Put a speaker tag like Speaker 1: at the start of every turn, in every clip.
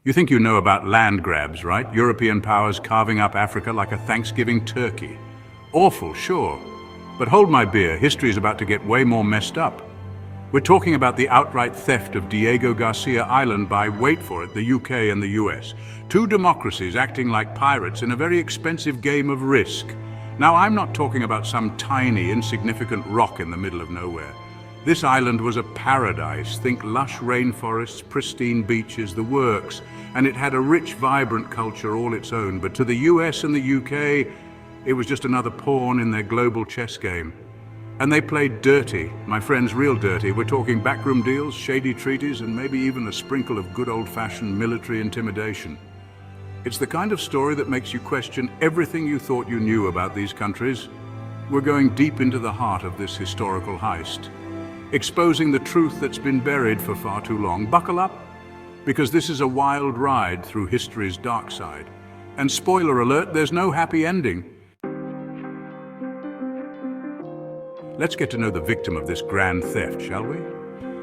Speaker 1: You think you know about land grabs, right? European powers carving up Africa like a Thanksgiving turkey. Awful, sure. But hold my beer, history is about to get way more messed up. We're talking about the outright theft of Diego Garcia Island by, wait for it, the UK and the US. Two democracies acting like pirates in a very expensive game of Risk. Now, I'm not talking about some tiny, insignificant rock in the middle of nowhere. This island was a paradise. Think lush rainforests, pristine beaches, the works. And it had a rich, vibrant culture all its own. But to the US and the UK, it was just another pawn in their global chess game. And they played dirty, my friends, real dirty. We're talking backroom deals, shady treaties, and maybe even a sprinkle of good old-fashioned military intimidation. It's the kind of story that makes you question everything you thought you knew about these countries. We're going deep into the heart of this historical heist, exposing the truth that's been buried for far too long. Buckle up, because this is a wild ride through history's dark side. And spoiler alert, there's no happy ending. Let's get to know the victim of this grand theft, shall we?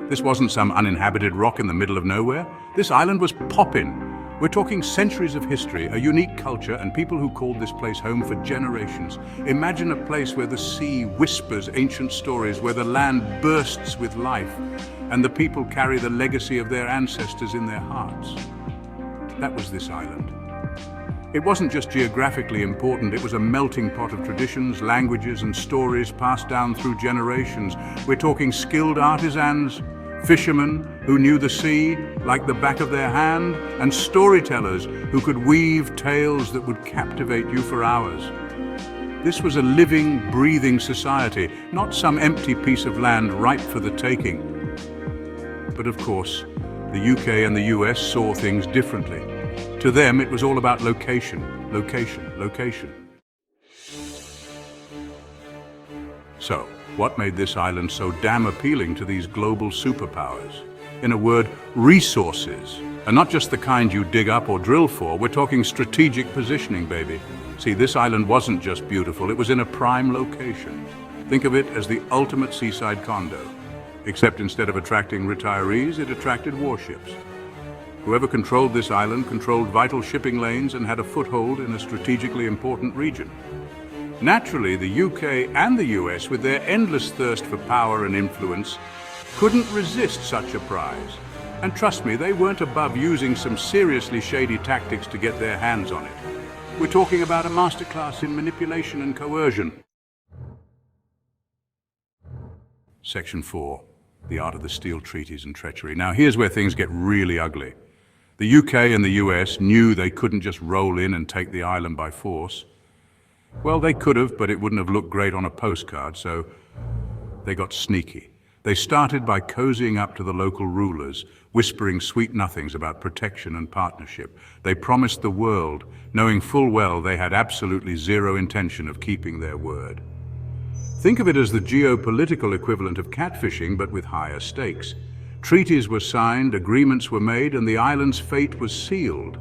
Speaker 1: This wasn't some uninhabited rock in the middle of nowhere. This island was poppin'. We're talking centuries of history, a unique culture, and people who called this place home for generations. Imagine a place where the sea whispers ancient stories, where the land bursts with life, and the people carry the legacy of their ancestors in their hearts. That was this island. It wasn't just geographically important, it was a melting pot of traditions, languages, and stories passed down through generations. We're talking skilled artisans, fishermen who knew the sea like the back of their hand, and storytellers who could weave tales that would captivate you for hours. This was a living, breathing society, not some empty piece of land ripe for the taking. But of course, the UK and the US saw things differently. To them, it was all about location, location, location. So, what made this island so damn appealing to these global superpowers? In a word, resources. And not just the kind you dig up or drill for, we're talking strategic positioning, baby. See, this island wasn't just beautiful, it was in a prime location. Think of it as the ultimate seaside condo. Except instead of attracting retirees, it attracted warships. Whoever controlled this island controlled vital shipping lanes and had a foothold in a strategically important region. Naturally, the UK and the US, with their endless thirst for power and influence, couldn't resist such a prize. And trust me, they weren't above using some seriously shady tactics to get their hands on it. We're talking about a masterclass in manipulation and coercion. Section 4, the art of the steel treaties and treachery. Now here's where things get really ugly. The UK and the US knew they couldn't just roll in and take the island by force. Well, they could have, but it wouldn't have looked great on a postcard, so they got sneaky. They started by cozying up to the local rulers, whispering sweet nothings about protection and partnership. They promised the world, knowing full well they had absolutely zero intention of keeping their word. Think of it as the geopolitical equivalent of catfishing, but with higher stakes. Treaties were signed, agreements were made, and the island's fate was sealed.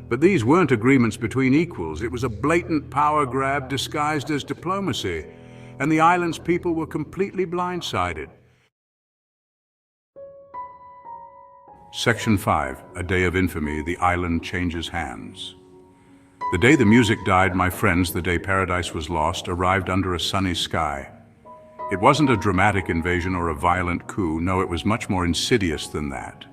Speaker 1: But these weren't agreements between equals. It was a blatant power grab disguised as diplomacy, and the island's people were completely blindsided. Section 5, a day of infamy, the island changes hands. The day the music died, my friends, the day paradise was lost, arrived under a sunny sky. It wasn't a dramatic invasion or a violent coup. No, it was much more insidious than that.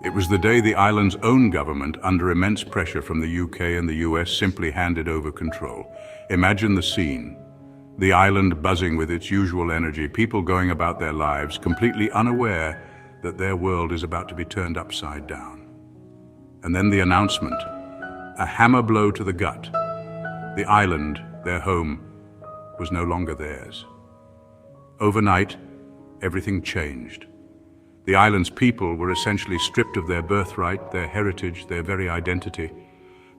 Speaker 1: It was the day the island's own government, under immense pressure from the UK and the US, simply handed over control. Imagine the scene. The island buzzing with its usual energy, people going about their lives, completely unaware that their world is about to be turned upside down. And then the announcement, a hammer blow to the gut. The island, their home, was no longer theirs. Overnight, everything changed. The island's people were essentially stripped of their birthright, their heritage, their very identity.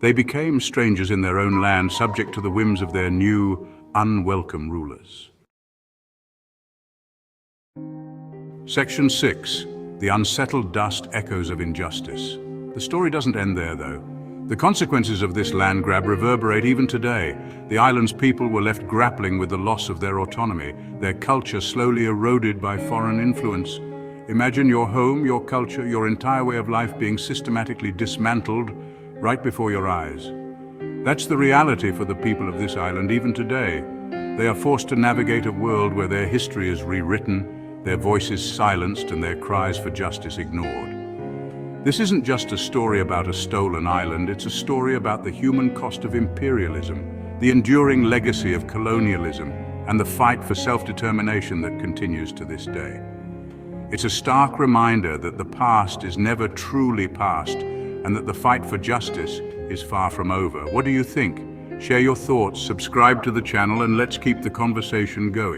Speaker 1: They became strangers in their own land, subject to the whims of their new, unwelcome rulers. Section 6, the unsettled dust echoes of injustice. The story doesn't end there, though. The consequences of this land grab reverberate even today. The island's people were left grappling with the loss of their autonomy, their culture slowly eroded by foreign influence. Imagine your home, your culture, your entire way of life being systematically dismantled right before your eyes. That's the reality for the people of this island even today. They are forced to navigate a world where their history is rewritten, their voices silenced, and their cries for justice ignored. This isn't just a story about a stolen island, it's a story about the human cost of imperialism, the enduring legacy of colonialism, and the fight for self-determination that continues to this day. It's a stark reminder that the past is never truly past, and that the fight for justice is far from over. What do you think? Share your thoughts, subscribe to the channel, and let's keep the conversation going.